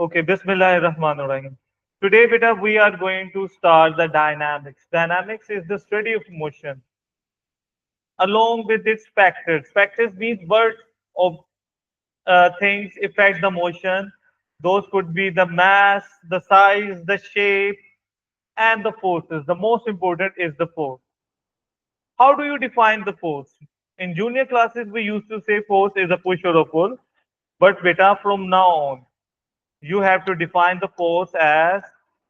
Okay, Bismillahirrahmanirrahim. Today, beta, we are going to start the dynamics. Dynamics is the study of motion along with its factors. Factors means what of things affect the motion. Those could be the mass, the size, the shape, and the forces. The most important is the force. How do you define the force? In junior classes, we used to say force is a push or a pull. But beta, from now on, you have to define the force as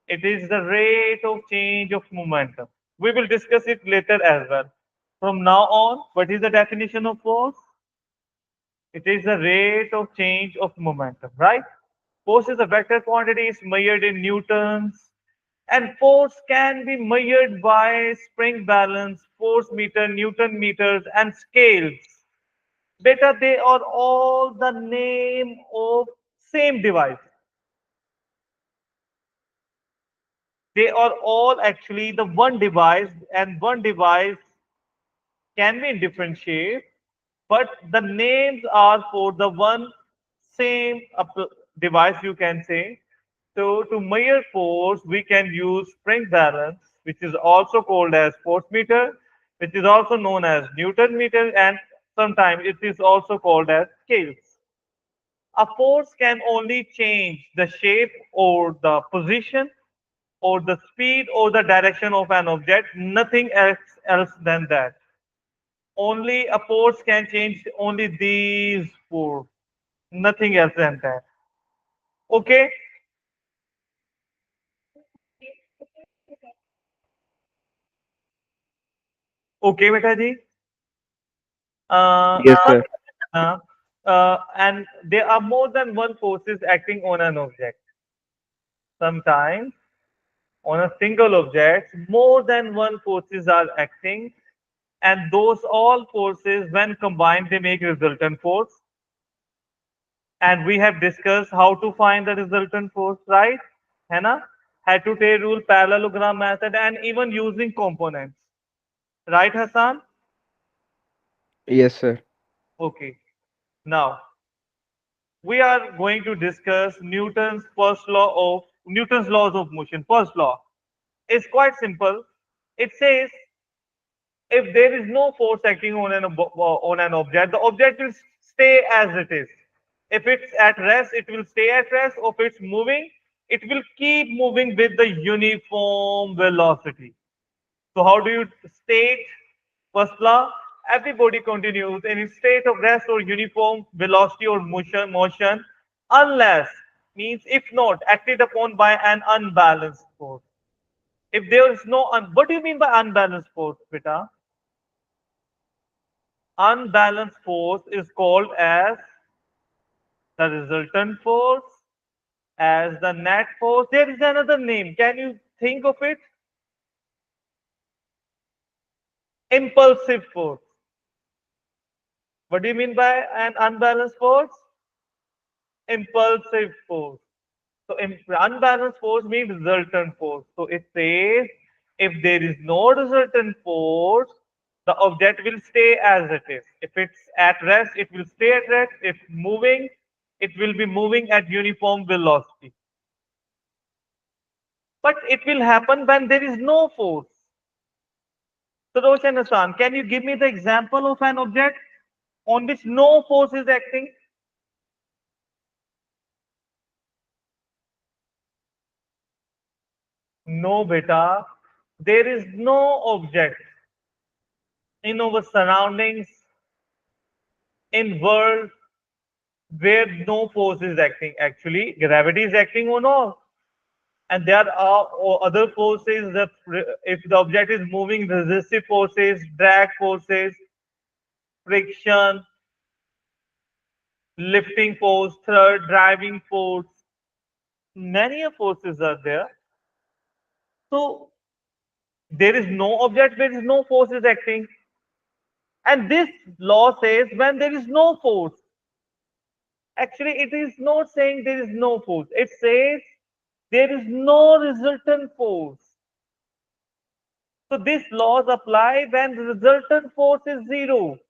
it is the rate of change of momentum. We will discuss it later as well. From now on, what is the definition of force? It is the rate of change of momentum, right? Force is a vector quantity, is measured in newtons, and force can be measured by spring balance, force meter, newton meters, and scales. Beta, they are all the name of same device. They are all actually the one device, and one device can be in different shape, but the names are for the one same device, you can say. So to measure force, we can use spring balance, which is also called as force meter, which is also known as Newton meter, and sometimes it is also called as scales. A force can only change the shape or the position or the speed or the direction of an object, nothing else than that. Only a force can change only these four, nothing else than that. Okay, okay, beta ji. Yes, Some, sir. and there are more than one forces acting on an object. Sometimes on a single object, more than one forces are acting, and those all forces, when combined, they make resultant force. And we have discussed how to find the resultant force, right? है ना? Had to take rule, parallelogram method, and even using components. Right, Hassan? Yes, sir. Okay. Now we are going to discuss Newton's laws of motion. First law is quite simple. It says if there is no force acting on an object, the object will stay as it is. If it's at rest, it will stay at rest. If it's moving, it will keep moving with the uniform velocity. So how do you state first law? Every body continues in its state of rest or uniform velocity or motion unless means if not acted upon by an unbalanced force. If there is no what do you mean by unbalanced force, beta? Unbalanced force is called as the resultant force, as the net force. There is another name. Can you think of it? Impulsive force. What do you mean by an unbalanced force? Impulsive force. So unbalanced force means resultant force. So it says if there is no resultant force, the object will stay as it is. If it's at rest, it will stay at rest. If moving, it will be moving at uniform velocity. But it will happen when there is no force. So Roshan Hassan, can you give me the example of an object on which no force is acting? No, beta. There is no object in our surroundings, in world where no force is acting. Actually, gravity is acting on all. And there are other forces that if the object is moving, resistive forces, drag forces, friction, lifting force, third driving force, many forces are there. So there is no object where there is no force is acting. And this law says when there is no force, actually it is not saying there is no force. It says there is no resultant force. So these laws apply when the resultant force is zero.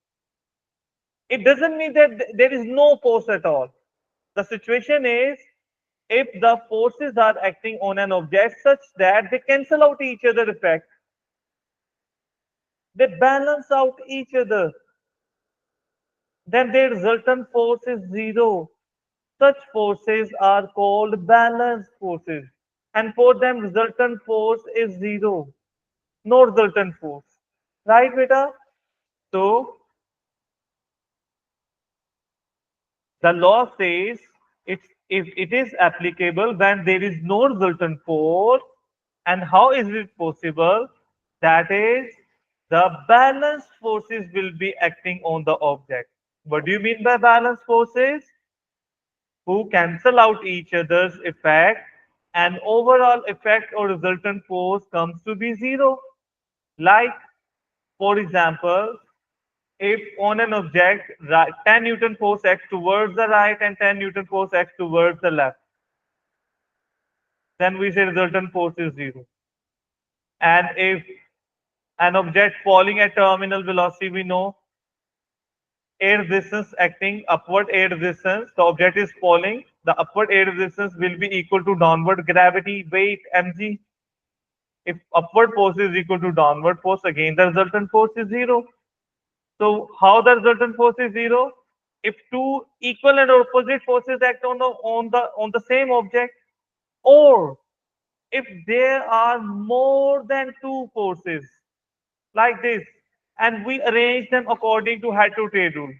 It doesn't mean that there is no force at all. The situation is if the forces are acting on an object such that they cancel out each other effect, they balance out each other, then their resultant force is zero. Such forces are called balanced forces, and for them resultant force is zero, no resultant force. Right, beta? So the law says it's if it is applicable when there is no resultant force. And how is it possible? That is, the balanced forces will be acting on the object. What do you mean by balanced forces? Who cancel out each other's effect, and overall effect or resultant force comes to be zero. Like, for example, if on an object 10 Newton force acts towards the right and 10 Newton force acts towards the left, then we say resultant force is zero. And if an object falling at terminal velocity, we know air resistance acting upward air resistance, the object is falling, the upward air resistance will be equal to downward gravity weight mg. If upward force is equal to downward force, again the resultant force is zero. So how the resultant force is zero? If two equal and opposite forces act on the same object, or if there are more than two forces like this, and we arrange them according to head to tail rule.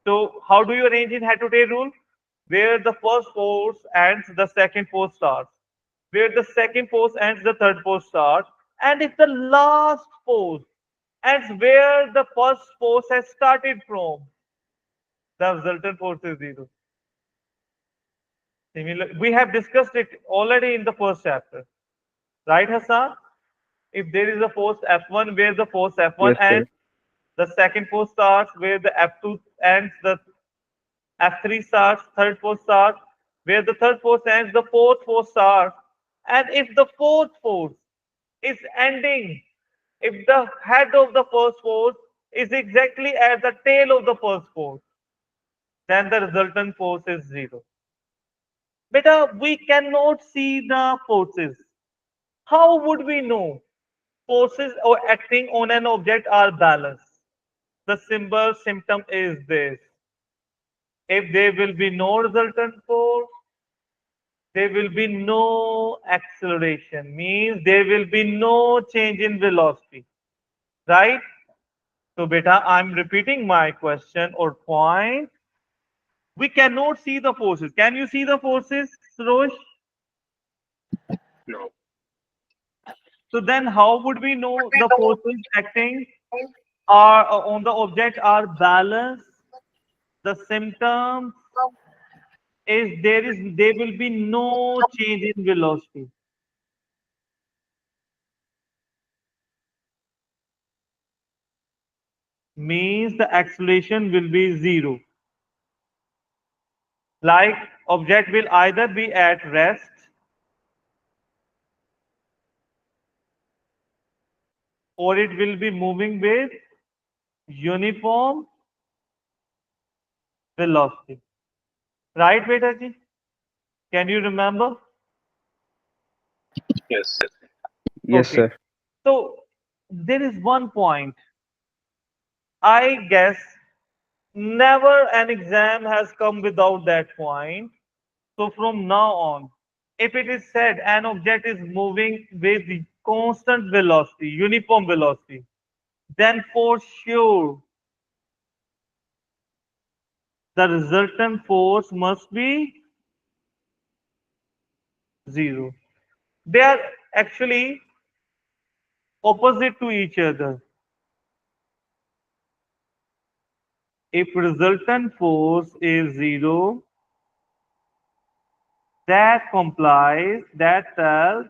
So how do you arrange in head to tail rule? Where the first force ends, the second force starts. Where the second force ends, the third force starts. And if the last force ends where the first force has started from, the resultant force is zero. Similar, we have discussed it already in the first chapter, right, Hassan? If there is a force F1 where the force F1 Yes, sir. ends, the second force starts where the F2 ends, the F3 starts, third force starts, where the third force ends, the fourth force starts. And if the fourth force is ending, if the head of the first force is exactly at the tail of the first force, then the resultant force is zero. Beta, we cannot see the forces. How would we know forces or acting on an object are balanced? The symptom is this. If there will be no resultant force, there will be no acceleration, means there will be no change in velocity, right? So beta, I'm repeating my question or point. We cannot see the forces. Can you see the forces, Rosh? No. So then how would we know the forces acting are on the object are balanced? The symptom is there will be no change in velocity, means the acceleration will be zero. Like, object will either be at rest or it will be moving with uniform velocity. Right, Beta ji? Can you remember? Yes. Yes, Okay. sir. So there is one point. I guess never an exam has come without that point. So from now on, if it is said an object is moving with constant velocity, uniform velocity, then for sure the resultant force must be zero. They are actually opposite to each other. If resultant force is zero, that complies, that tells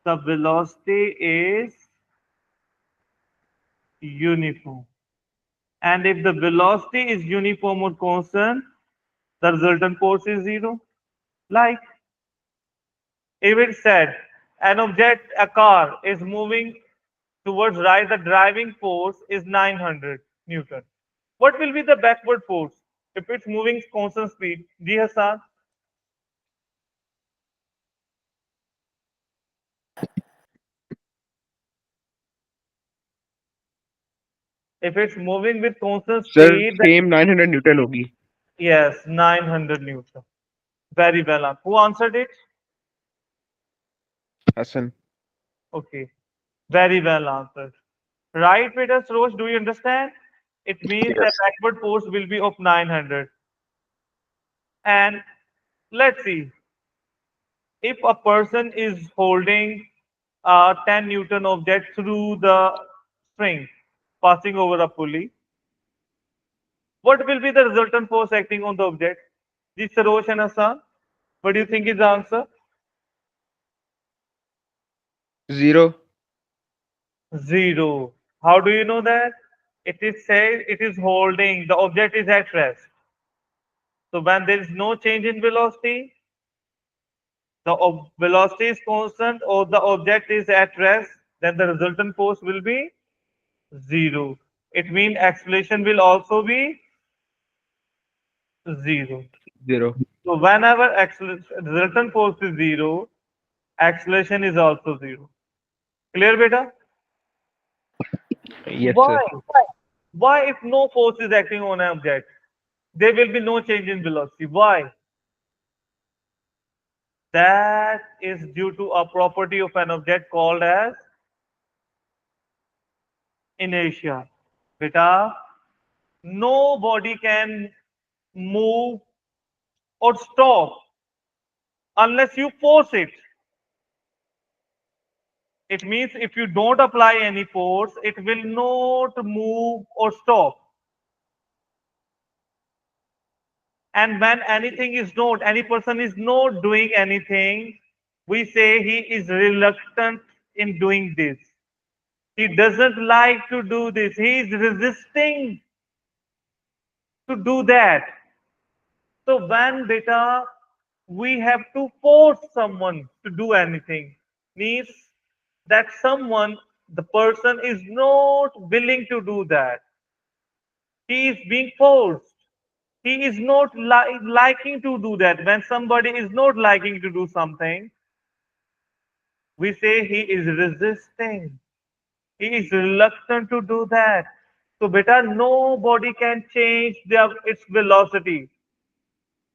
the velocity is uniform. And if the velocity is uniform or constant, the resultant force is zero. Like, if it said an object, a car, is moving towards right, the driving force is 900 Newton. What will be the backward force if it's moving constant speed? Ji Hassan? If it's moving with constant sir speed, then same 900 newton होगी. yes, 900 Newton. Very well. Who answered it? Hasan. Okay. Very well answered. Right, Peter Roche, do you understand? It means the Yes. backward force will be of 900. And let's see, if a person is holding a 10 Newton object through the string passing over a pulley, what will be the resultant force acting on the object? Ji Sarosh and Hassan, what do you think is the answer? Zero. Zero. How do you know that? It is said it is holding, the object is at rest. So when there is no change in velocity, the velocity is constant or the object is at rest, then the resultant force will be zero. It means acceleration will also be zero. Zero. So whenever resultant force is zero, acceleration is also zero. Clear, beta? Yes, sir. Why? Why if no force is acting on an object, there will be no change in velocity? Why? That is due to a property of an object called as inertia. Beta, nobody can move or stop unless you force it. It means if you don't apply any force, it will not move or stop. And when anything is not, any person is not doing anything, we say he is reluctant in doing this. He doesn't like to do this. He is resisting to do that. So when beta we have to force someone to do anything means that someone the person is not willing to do that. He is being forced. He is not liking to do that. When somebody is not liking to do something, we say he is resisting. He is reluctant to do that. So beta nobody can change its velocity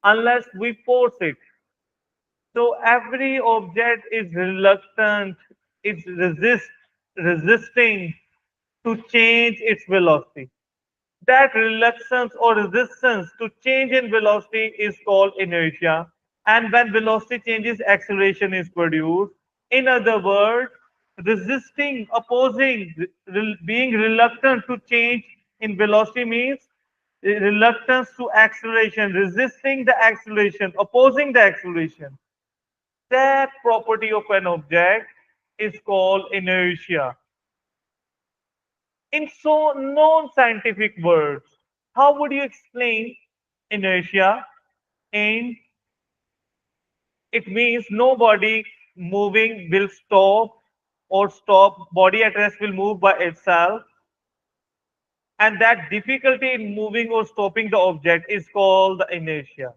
unless we force it. So every object is reluctant, it's resisting to change its velocity. That reluctance or resistance to change in velocity is called inertia. And when velocity changes, acceleration is produced. In other words, resisting, opposing, being reluctant to change in velocity means reluctance to acceleration, resisting the acceleration, opposing the acceleration. That property of an object is called inertia. In so non-scientific words, how would you explain inertia? And it means no body moving will stop or stop. Body at rest will move by itself. And that difficulty in moving or stopping the object is called the inertia.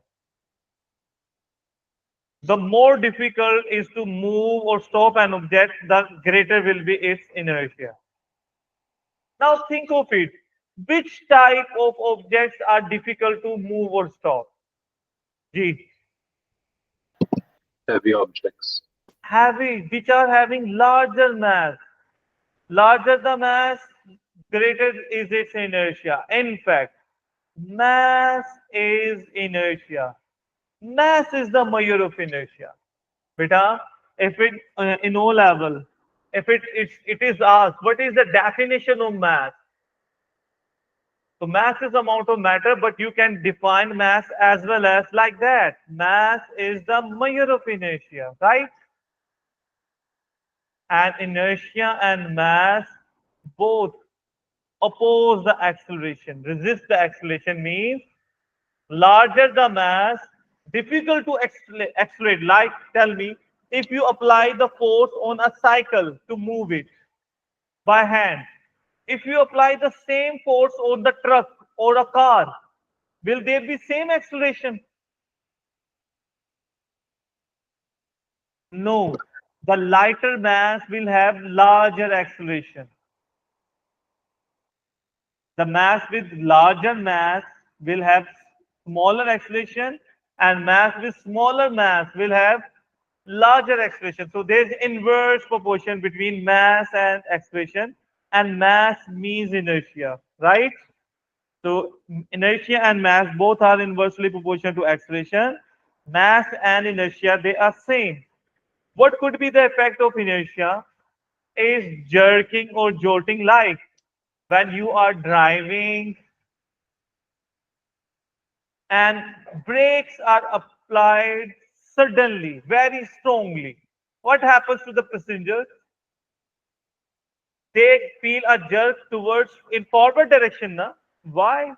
The more difficult is to move or stop an object, the greater will be its inertia. Now think of it. Which type of objects are difficult to move or stop? G. Heavy objects. Heavy, which are having larger mass. Larger the mass, greater is its inertia. In fact, mass is inertia. Mass is the measure of inertia. Beta, if it in O level, if it is asked, what is the definition of mass? So mass is amount of matter, but you can define mass as well as like that. Mass is the measure of inertia, right? And inertia and mass both oppose the acceleration. Resist the acceleration means larger the mass, difficult to accelerate. Like, tell me, if you apply the force on a cycle to move it by hand, if you apply the same force on the truck or a car, will there be same acceleration? No. The lighter mass will have larger acceleration. The mass with larger mass will have smaller acceleration, and mass with smaller mass will have larger acceleration. So there's inverse proportion between mass and acceleration, and mass means inertia, right? So inertia and mass both are inversely proportional to acceleration. Mass and inertia, they are same. What could be the effect of inertia? Is jerking or jolting, like when you are driving and brakes are applied suddenly, very strongly. What happens to the passengers? They feel a jerk towards in forward direction. Na? Why?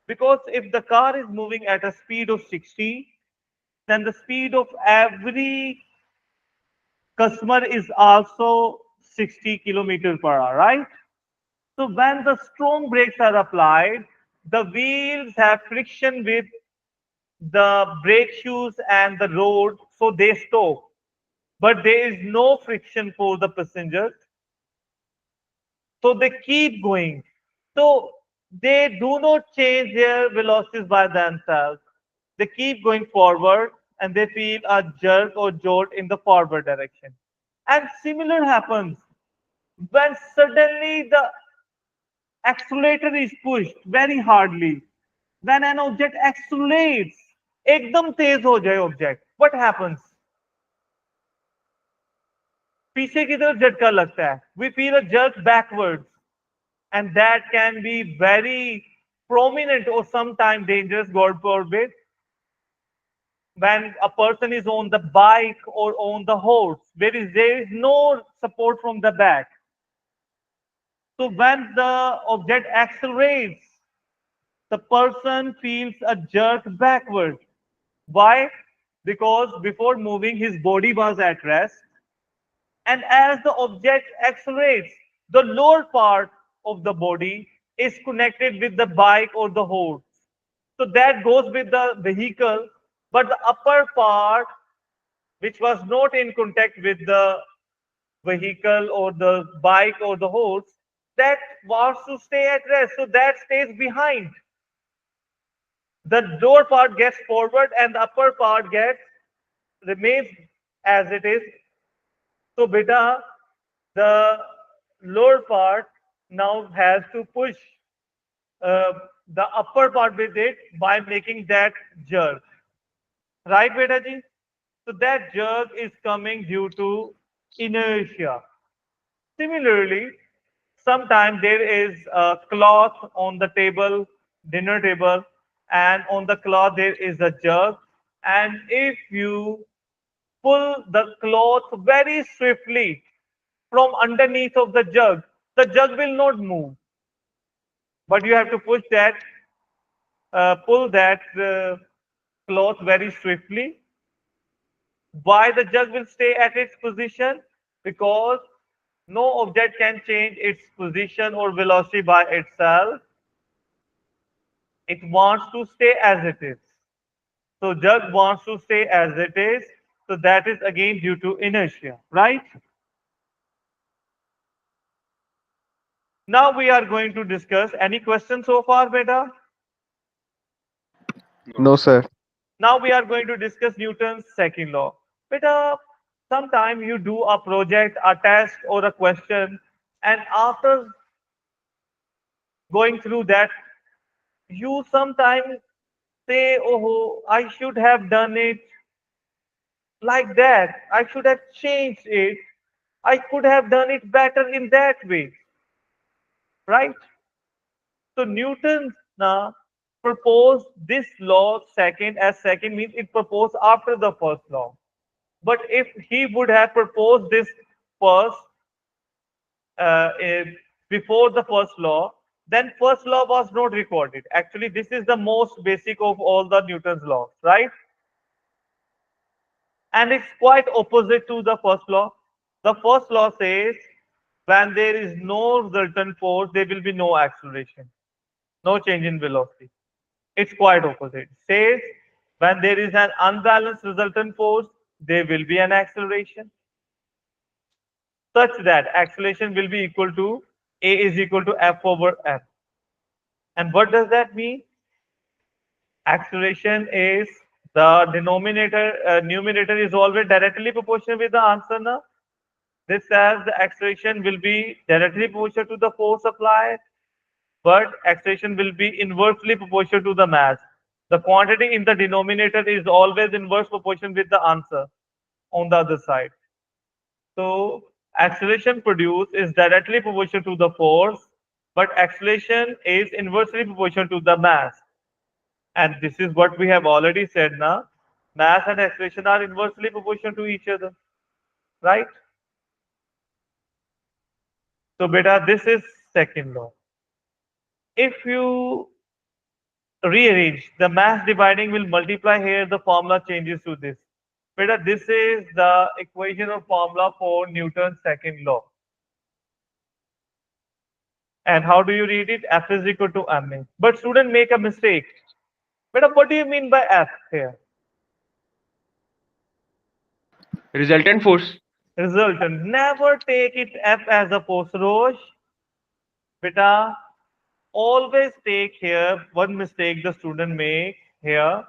Because if the car is moving at a speed of 60, then the speed of every customer is also 60 kilometers per hour, right? So when the strong brakes are applied, the wheels have friction with the brake shoes and the road, so they stop. But there is no friction for the passengers, so they keep going. So they do not change their velocities by themselves. They keep going forward and they feel a jerk or jolt in the forward direction. And similar happens when suddenly the accelerator is pushed very hardly. When an object accelerates, एकदम तेज हो जाए object, what happens? पीछे की तरफ झटका लगता है. We feel a jerk backwards, and that can be very prominent or sometimes dangerous, God forbid, when a person is on the bike or on the horse. There is no support from the back. So when the object accelerates, the person feels a jerk backward. Why? Because before moving, his body was at rest, and as the object accelerates, the lower part of the body is connected with the bike or the horse. So that goes with the vehicle, but the upper part, which was not in contact with the vehicle or the bike or the horse, that wants to stay at rest. So that stays behind. The lower part gets forward and the upper part gets remains as it is. So beta, the lower part now has to push uh, the upper part with it by making that jerk. Right, beta ji? So that jerk is coming due to inertia. Similarly, sometimes there is a cloth on the table, dinner table, and on the cloth there is a jug. And if you pull the cloth very swiftly from underneath of the jug will not move. But you have to pull that cloth very swiftly. Why the jug will stay at its position? Because no object can change its position or velocity by itself. It wants to stay as it is. So jug wants to stay as it is. So that is again due to inertia, right? Now we are going to discuss any questions so far, beta? No, sir. Now we are going to discuss Newton's second law. Beta, sometime you do a project, a test, or a question, and after going through that, you sometimes say, oh, I should have done it like that. I should have changed it. I could have done it better in that way, right? So Newton proposed this law second, as second means it proposed after the first law. But if he would have proposed this first, if before the first law, then first law was not recorded. Actually, this is the most basic of all the Newton's laws, right? And it's quite opposite to the first law. The first law says when there is no resultant force, there will be no acceleration, no change in velocity. It's quite opposite. It says when there is an unbalanced resultant force, there will be an acceleration such that acceleration will be equal to A is equal to F over F. And what does that mean? Acceleration is the denominator, numerator is always directly proportional with the answer now. This says the acceleration will be directly proportional to the force applied, but acceleration will be inversely proportional to the mass. The quantity in the denominator is always inverse proportion with the answer on the other side. So acceleration produced is directly proportional to the force, but acceleration is inversely proportional to the mass. And this is what we have already said now. Mass and acceleration are inversely proportional to each other, right? So beta, this is second law. If you rearrange, the mass dividing will multiply here, the formula changes to this. Beta, this is the equation or formula for Newton's second law. And how do you read it? F is equal to ma. But student make a mistake. Beta, what do you mean by F here? Resultant force. Resultant. Never take it F as a force, Rosh. Beta, always take here one mistake the student make here.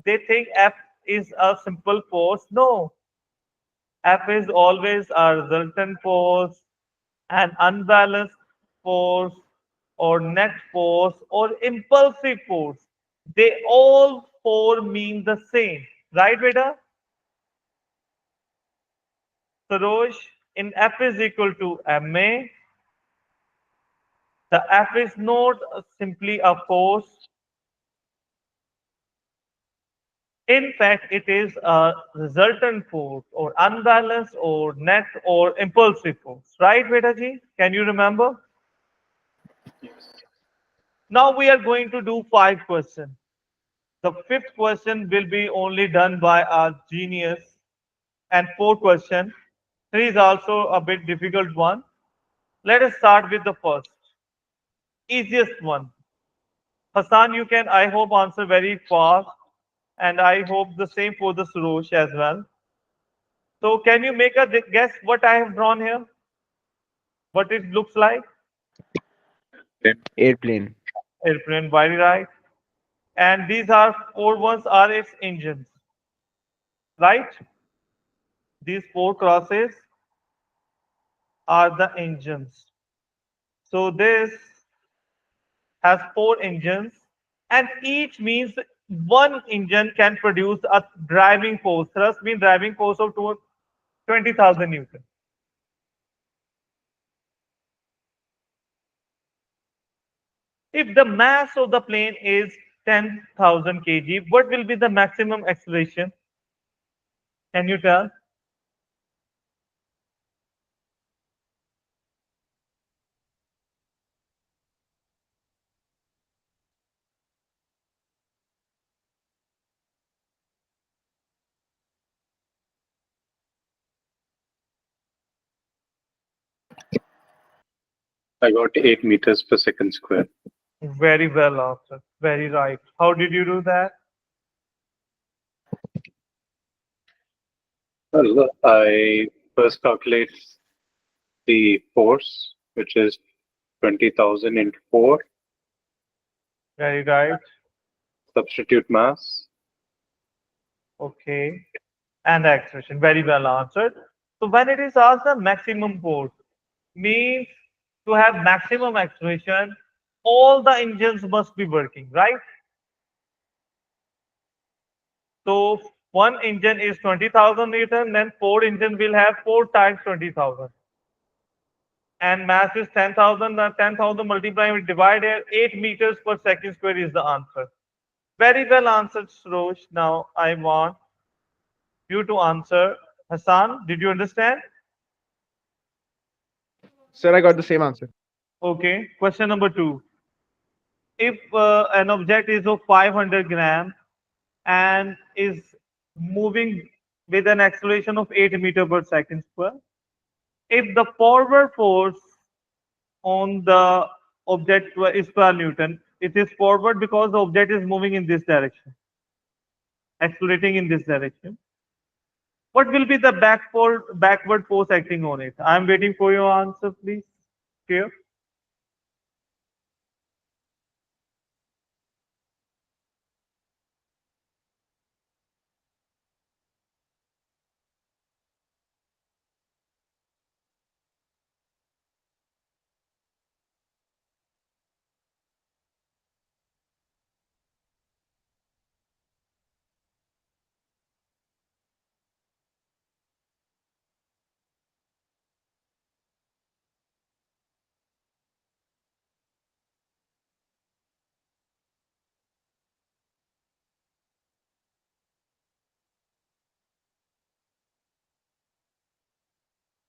They think F is a simple force. No, F is always a resultant force, an unbalanced force, or net force, or impulsive force. They all four mean the same. Right, beta? Sarosh, in F is equal to ma, the F is not simply a force. In fact, it is a resultant force or unbalanced or net or impulsive force. Right, Betaji? Can you remember? Now we are going to do 5 questions. The fifth question will be only done by a genius. And fourth question, three is also a bit difficult one. Let us start with the first, easiest one. Hassan, you can, I hope, answer very fast. And I hope the same for the Surosh as well. So can you make a guess what I have drawn here? What it looks like? Airplane. Airplane, very right. And these are four ones are its engines, right? These four crosses are the engines. So this has four engines, and each means one engine can produce a driving force. Thrust means driving force of 20,000 Newton. If the mass of the plane is 10,000 kg, what will be the maximum acceleration? Can you tell? I got 8 meters per second square. Very well answered. Very right. How did you do that? Well, I first calculate the force, which is 20,000 into 4, Very right. substitute mass. Okay. And acceleration. Very well answered. So when it is asked the maximum force, means to have maximum acceleration, all the engines must be working, right? So one engine is 20,000 Newton, then four engine will have four times 20,000. And mass is 10,000, 10,000 multiplied with divided 8 meters per second square is the answer. Very well answered, Surosh. Now I want you to answer. Hassan, did you understand? Sir, I got the same answer. Okay. Question number two. If an object is of 500 gram and is moving with an acceleration of 8 meter per second square, if the forward force on the object is per Newton, it is forward because the object is moving in this direction, accelerating in this direction. What will be the backward force acting on it? I'm waiting for your answer, please. Here.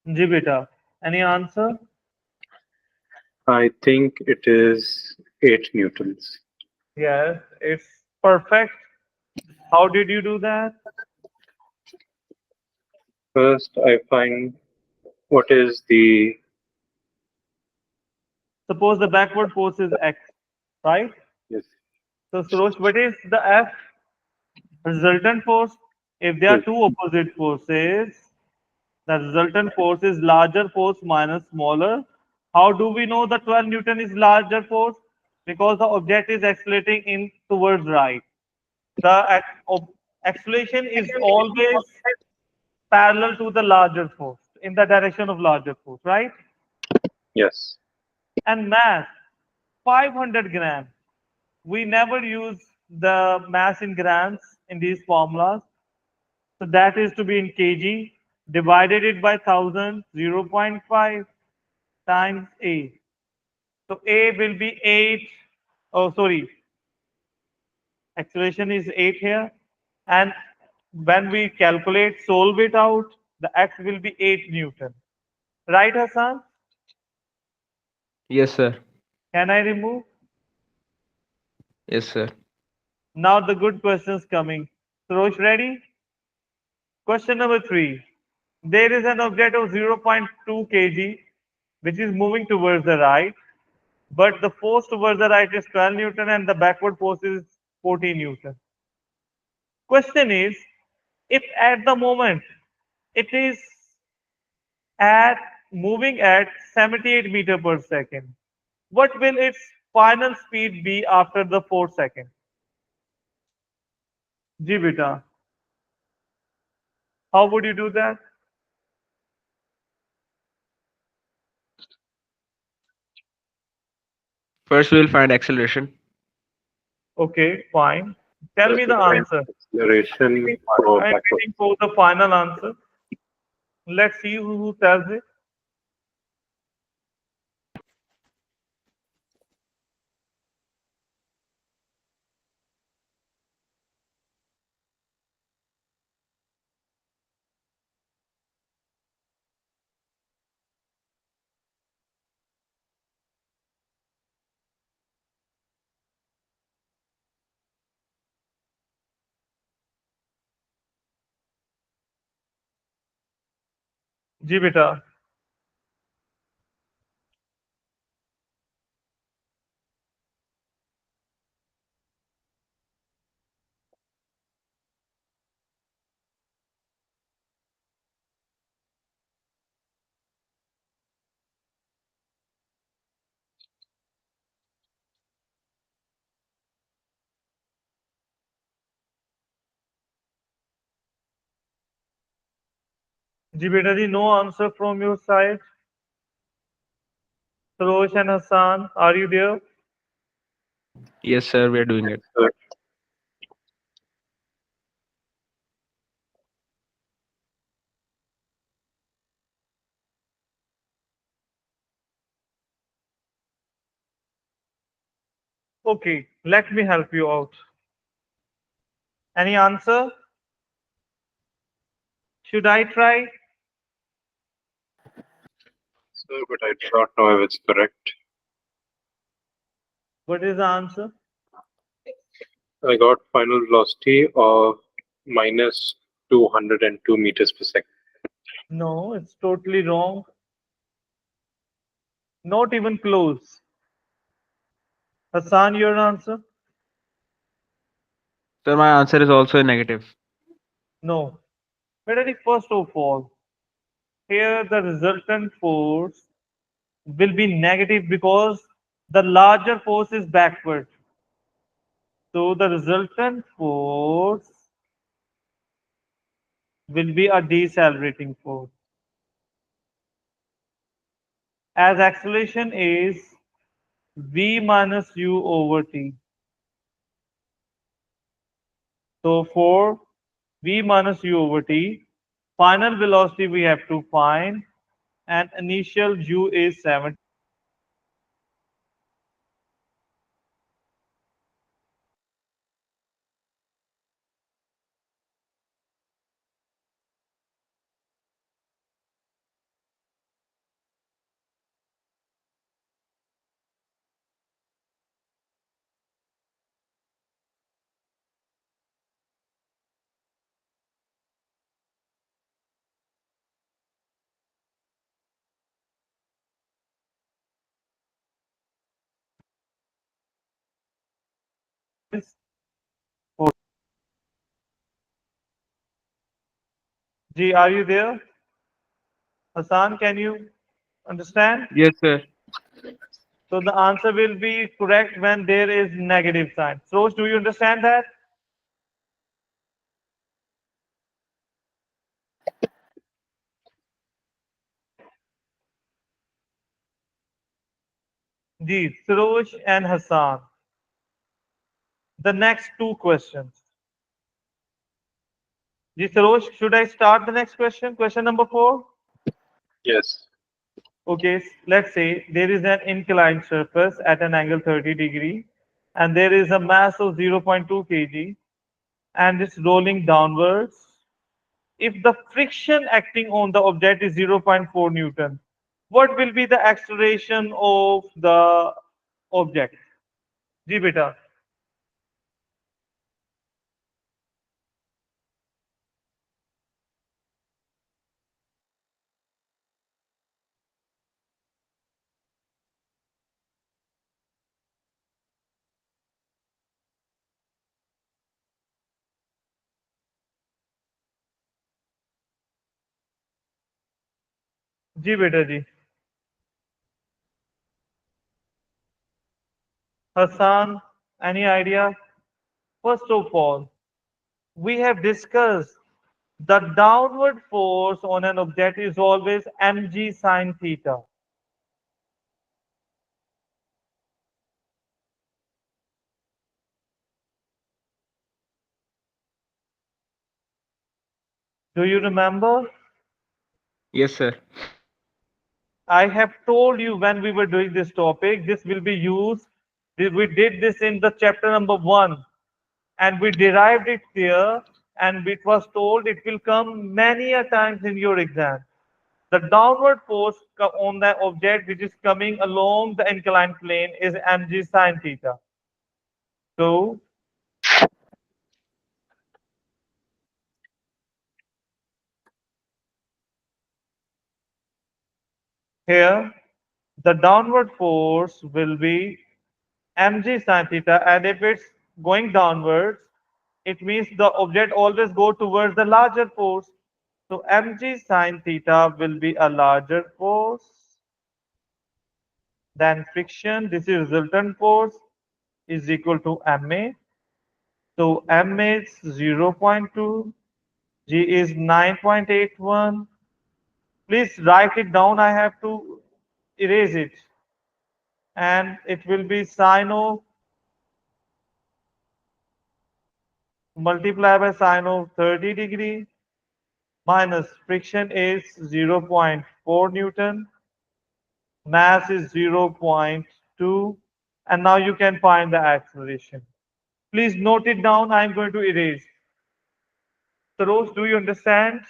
जी बेटा. Any answer? I think it is 8 newtons. Yes, it's perfect. How did you do that? First, I find what is the Suppose the backward force is X, right? yes, So Surosh, what is the F? Resultant force. If there are yes, two opposite forces, the resultant force is larger force minus smaller. How do we know the 12 Newton is larger force? Because the object is accelerating in towards right. The acceleration is always parallel to the larger force, in the direction of larger force, right? yes. And mass, 500 grams. We never use the mass in grams in these formulas. So that is to be in kg, divided it by 1000, 0.5 times A. So A will be 8. Oh, sorry, acceleration is 8 here. And when we calculate, solve it out, the X will be 8 Newton. Right, Hassan? Yes, sir. Can I remove? Yes, sir. Now the good questions coming. Surosh, ready? Question number 3. There is an object of 0.2 kg which is moving towards the right, but the force towards the right is 12 Newton and the backward force is 14 Newton. Question is, if at the moment it is at moving at 78 meter per second, what will its final speed be after the 4 seconds? Ji beta, how would you do that? First, we will find acceleration. Okay, fine. Tell First, me we the find answer. acceleration for I'm backward. waiting for the final answer. Let's see who tells it. Ji beta. Ji beta ji, no answer from your side. Sarosh and Hassan, are you there? Yes, sir. We are doing it. So Okay, let me help you out. Any answer? Should I try? but I do not know if it's correct. What is the answer? I got final velocity of minus 202 meters per second. No, it's totally wrong. Not even close. Hassan, your answer? Sir, my answer is also a negative. No. But I think first of all, here the resultant force will be negative because the larger force is backward. So the resultant force will be a decelerating force. As acceleration is v minus u over t. So for v minus u over t, final velocity we have to find, and initial u is 7. Ji, are you there? Hassan, can you understand? Yes, sir. So the answer will be correct when there is negative sign. Rose, do you understand that? Ji, Saroj and Hassan. The next two questions. Ji, Saroj, should I start the next question? Question number 4. Yes. Okay, let's say there is an inclined surface at an angle 30 degree and there is a mass of 0.2 kg and it's rolling downwards. If the friction acting on the object is zero point 0.4 Newton, what will be the acceleration of the object? Ji beta. Ji beta ji. Hassan, any idea? First of all, we have discussed the downward force on an object is always mg sine theta. Do you remember? Yes, sir. I have told you when we were doing this topic, this will be used. We did this in the chapter number 1 and we derived it there and it was told it will come many a times in your exam. The downward force on the object which is coming along the inclined plane is mg sine theta. So here the downward force will be mg sine theta, and if it's going downwards, it means the object always go towards the larger force. So mg sine theta will be a larger force than friction. This is resultant force is equal to ma. So ma is 0.2, g is 9.81. Please write it down. I have to erase it. And it will be sine of multiply by sine of 30 degree minus friction is zero point 0.4 Newton, mass is zero point 0.2, and now you can find the acceleration. Please note it down. I'm going to erase. Sarosh, do you understand?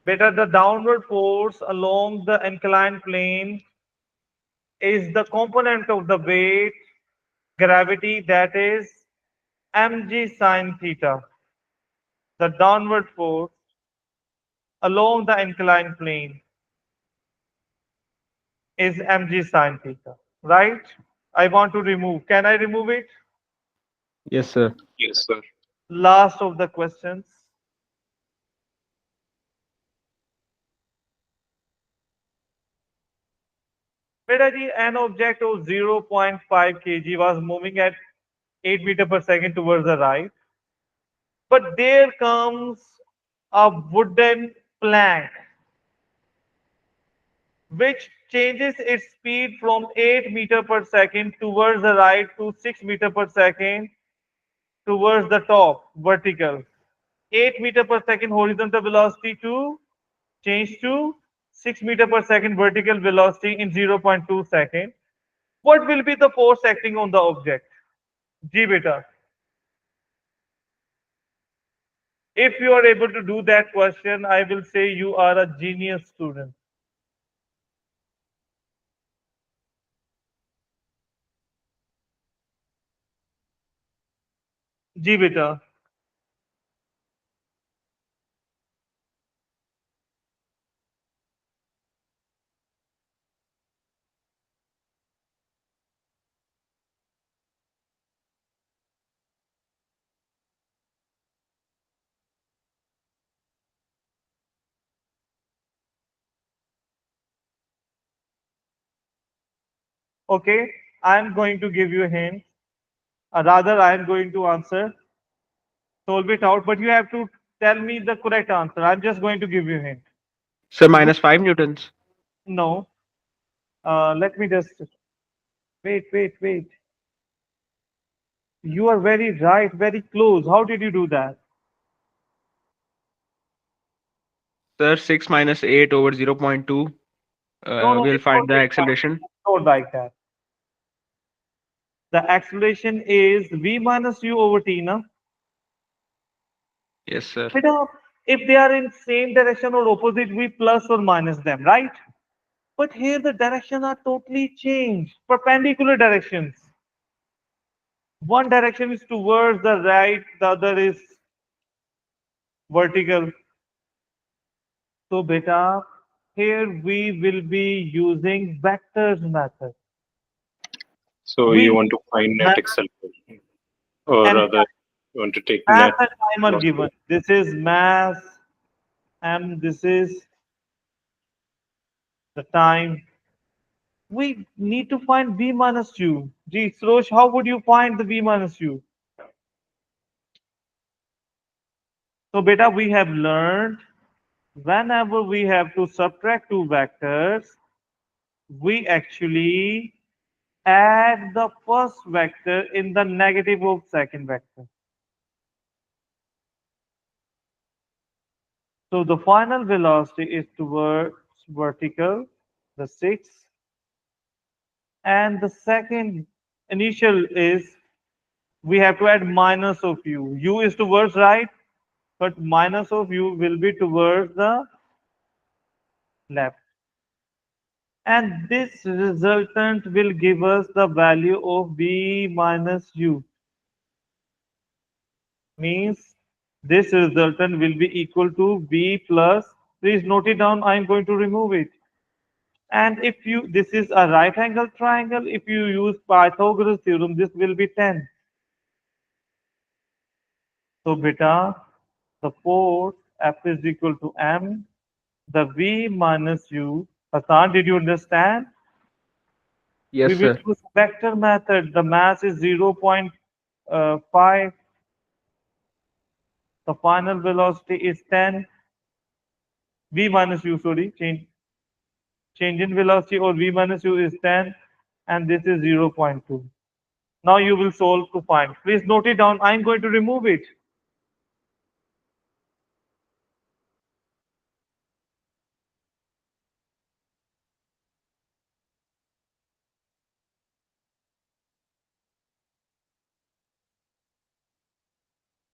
Better the downward force along the inclined plane is the component of the weight gravity that is mg sine theta. The downward force along the inclined plane is mg sine theta, right? I want to remove. Can I remove it? Yes, sir. Yes, sir. Last of the questions. Beta ji, an object of zero point 0.5 kg was moving at 8 meter per second towards the right, but there comes a wooden plank which changes its speed from 8 meter per second towards the right to 6 meter per second towards the top, vertical. 8 meter per second horizontal velocity to change to 6 meter per second vertical velocity in zero point 0.2 second. What will be the force acting on the object? G beta. If you are able to do that question, I will say you are a genius student. G beta. Okay, I'm going to give you a hint. Rather, I'm going to answer. Solve it out, but you have to tell me the correct answer. I'm just going to give you a hint. Sir, You minus 5 newtons. no. Let me just wait. You are very right, very close. How did you do that? Sir, 6 minus 8 over 0.2. No, We'll it's find not the like that. acceleration. It's not like that. The acceleration is v minus u over t. Now, Yes, sir. if they are in same direction or opposite, we plus or minus them, right? But here the direction are totally changed, perpendicular directions. One direction is towards the right, the other is vertical. So beta, here we will be using vectors method. So We you use want to find net math acceleration, or and rather, you want to take mass net and time are given. velocity. This is mass and this is the time. We need to find v minus u. Gee, Surosh, how would you find the v minus u? So beta, we have learned whenever we have to subtract two vectors, we actually add the first vector in the negative of second vector. So the final velocity is towards vertical, the 6, and the second initial is we have to add minus of u. U is towards right, but minus of u will be towards the left. And this resultant will give us the value of v minus u. Means this resultant will be equal to v plus, please note it down, I am going to remove it. And if you, this is a right angle triangle, if you use Pythagoras theorem, this will be 10. So beta, the force F is equal to m, the v minus u. Hasan, did you understand? We Yes, will sir. use vector method. The mass is 0.5. The final velocity is 10. V minus u, sorry, change in velocity or v minus u is 10, and this is 0.2. Now you will solve to find. Please note it down. I'm going to remove it.